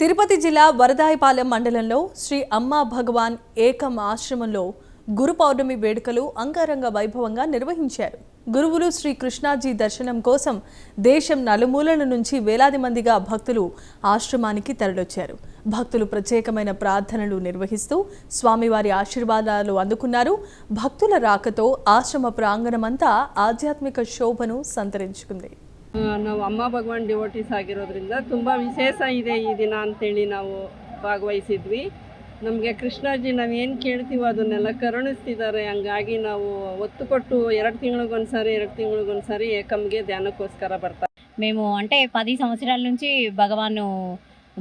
తిరుపతి జిల్లా వరదాయపాలెం మండలంలో శ్రీ అమ్మా భగవాన్ ఏకం ఆశ్రమంలో గురు పౌర్ణమి వేడుకలు అంగరంగ వైభవంగా నిర్వహించారు. గురువులు శ్రీ కృష్ణాజీ దర్శనం కోసం దేశం నలుమూలల నుంచి వేలాది మందిగా భక్తులు ఆశ్రమానికి తరలొచ్చారు. భక్తులు ప్రత్యేకమైన ప్రార్థనలు నిర్వహిస్తూ స్వామివారి ఆశీర్వాదాలు అందుకున్నారు. భక్తుల రాకతో ఆశ్రమ ಪ್ರಾಂಗಣమంతా ಆಧ್ಯಾತ್ಮಿಕ ಶೋಭನು ಸಂತರಿಂಚಿಕೊಂಡಿದೆ. ನಾವು ಅಮ್ಮ ಭಗವಾನ್ ಡಿವೋಟೀಸ್ ಆಗಿರೋದ್ರಿಂದ ತುಂಬ ವಿಶೇಷ ಇದೆ ಈ ದಿನ ಅಂತೇಳಿ ನಾವು ಭಾಗವಹಿಸಿದ್ವಿ. ನಮಗೆ ಕೃಷ್ಣಾಜಿ ನಾವೇನು ಕೇಳ್ತೀವೋ ಅದನ್ನೆಲ್ಲ ಕರುಣಿಸ್ತಿದ್ದಾರೆ. ಹಂಗಾಗಿ ನಾವು ಒತ್ತು ಕೊಟ್ಟು 2 ತಿಂಗಳಿಗೊಂದ್ಸರಿ ಏಕಂಗೆ ಧ್ಯಾನಕ್ಕೋಸ್ಕರ ಬರ್ತಾ మేము అంటే 10 సంవత్సరాల నుంచి భగవాను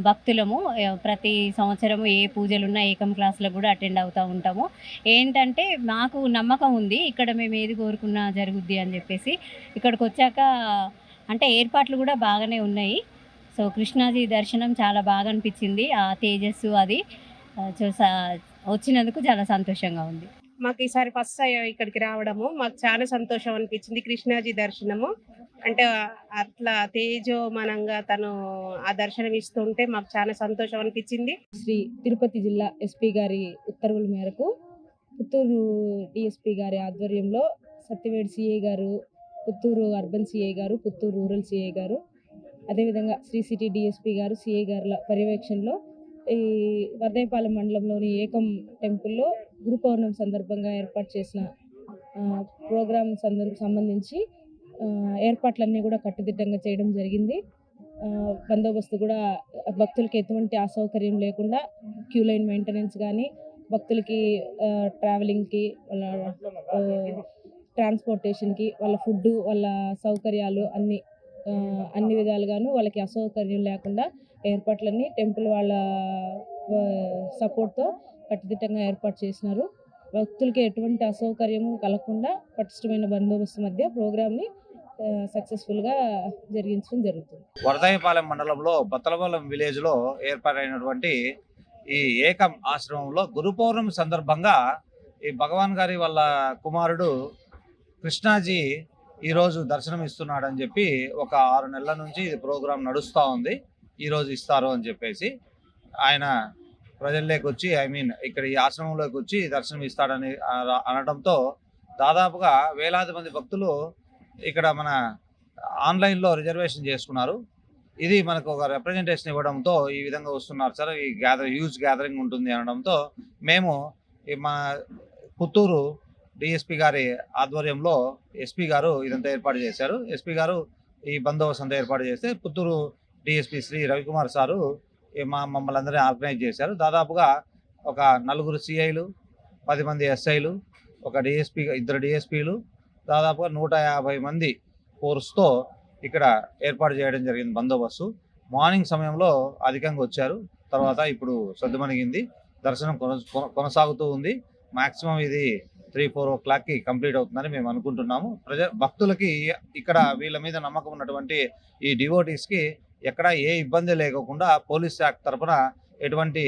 భక్తులము. ప్రతి సంవత్సరము ఏ పూజలున్నా ఏకం క్లాసులకు కూడా అటెండ్ అవుతూ ఉంటాము. ఏంటంటే మాకు నమ్మకం ఉంది ఇక్కడ మేము ఏది కోరుకున్నా జరుగుద్ది అని చెప్పేసి. ఇక్కడికి వచ్చాక అంటే ఏర్పాట్లు కూడా బాగానే ఉన్నాయి. సో కృష్ణాజీ దర్శనం చాలా బాగా అనిపించింది. ఆ తేజస్సు అది వచ్చినందుకు చాలా సంతోషంగా ఉంది. మాకు ఈసారి ఫస్ట్ ఇక్కడికి రావడము మాకు చాలా సంతోషం అనిపించింది. కృష్ణాజీ దర్శనము అంటే అట్లా తేజోమనంగా తను ఆ దర్శనం ఇస్తుంటే మాకు చాలా సంతోషం అనిపించింది. శ్రీ తిరుపతి జిల్లా ఎస్పీ గారి ఉత్తర్వుల మేరకు పుత్తూరు డిఎస్పీ గారి ఆధ్వర్యంలో సత్యవేడ్ సిఐ గారు, పుత్తూరు అర్బన్ సిఐ గారు, పుత్తూరు రూరల్ సిఐ గారు, అదేవిధంగా శ్రీ సిటీ డిఎస్పీ గారు, సిఐ గారుల పర్యవేక్షణలో ఈ వర్దాయపాలెం మండలంలోని ఏకం టెంపుల్లో గురు పౌర్ణమి సందర్భంగా ఏర్పాటు చేసిన ప్రోగ్రాం సంబంధించి ఏర్పాట్లన్నీ కూడా కట్టుదిట్టంగా చేయడం జరిగింది. బందోబస్తు కూడా భక్తులకి ఎటువంటి అసౌకర్యం లేకుండా క్యూ లైన్ మెయింటెనెన్స్ కానీ, భక్తులకి ట్రావెలింగ్కి, వాళ్ళ ట్రాన్స్పోర్టేషన్కి, వాళ్ళ ఫుడ్, వాళ్ళ సౌకర్యాలు అన్ని విధాలుగాను వాళ్ళకి అసౌకర్యం లేకుండా ఏర్పాట్లన్నీ టెంపుల్ వాళ్ళ సపోర్ట్తో కట్టుదిట్టంగా ఏర్పాటు చేసినారు. భక్తులకి ఎటువంటి అసౌకర్యము కలగకుండా పటిష్టమైన బందోబస్తు మధ్య ప్రోగ్రామ్ని సక్సెస్ఫుల్గా జరిగించడం జరుగుతుంది. వరదాయపాలెం మండలంలో బత్తలపాలెం విలేజ్లో ఏర్పాటైనటువంటి ఈ ఏకం ఆశ్రమంలో గురు పౌర్ణమి సందర్భంగా ఈ భగవాన్ గారి వాళ్ళ కుమారుడు కృష్ణాజీ ఈరోజు దర్శనం ఇస్తున్నాడని చెప్పి ఒక 6 నెలల నుంచి ఇది ప్రోగ్రాం నడుస్తూ ఉంది. ఈరోజు ఇస్తారు అని చెప్పేసి ఆయన ప్రజల్లోకి వచ్చి ఇక్కడ ఈ ఆశ్రమంలోకి వచ్చి దర్శనం ఇస్తాడని అనడంతో దాదాపుగా వేలాది మంది భక్తులు ఇక్కడ మన ఆన్లైన్లో రిజర్వేషన్ చేసుకున్నారు. ఇది మనకు ఒక రిప్రజెంటేషన్ ఇవ్వడంతో ఈ విధంగా వస్తున్నారు సార్, ఈ హ్యూజ్ గ్యాదరింగ్ ఉంటుంది అనడంతో మేము మన పుత్తూరు డిఎస్పీ గారి ఆధ్వర్యంలో ఎస్పీ గారు ఇదంతా ఏర్పాటు చేశారు. ఎస్పీ గారు ఈ బందోబస్తు అంతా ఏర్పాటు చేస్తే పుత్తూరు డిఎస్పీ శ్రీ రవికుమార్ సారు మమ్మల్ని అందరినీ ఆర్గనైజ్ చేశారు. దాదాపుగా ఒక 4 సిఐలు, 10 మంది ఎస్ఐలు, ఒక డిఎస్పీ, 2 డిఎస్పీలు, దాదాపుగా 150 మంది ఫోర్స్తో ఇక్కడ ఏర్పాటు చేయడం జరిగింది బందోబస్తు. మార్నింగ్ సమయంలో అధికంగా వచ్చారు. తర్వాత ఇప్పుడు సద్దుమణిగింది, దర్శనం కొనసాగుతూ ఉంది. మ్యాక్సిమం ఇది 3-4 o'clockకి కంప్లీట్ అవుతుందని మేము అనుకుంటున్నాము. భక్తులకి ఇక్కడ వీళ్ళ మీద నమ్మకం ఉన్నటువంటి ఈ డివోటీస్కి ఎక్కడ ఏ ఇబ్బంది లేకుండా పోలీస్ శాఖ తరఫున ఎటువంటి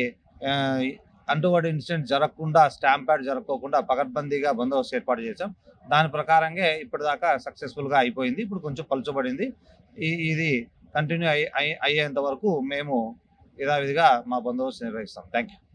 అంటువర్డ్ ఇన్సిడెంట్ జరగకుండా, స్టాంప్ ప్యాడ్ జరగకుండా పకడ్బందీగా బందోబస్తు ఏర్పాటు చేశాం. దాని ప్రకారంగా ఇప్పటిదాకా సక్సెస్ఫుల్గా అయిపోయింది. ఇప్పుడు కొంచెం పలుచబడింది. ఇది కంటిన్యూ అయ్యేంత వరకు మేము యథావిధిగా మా బందోబస్తు నిర్వహిస్తాం. Thank you.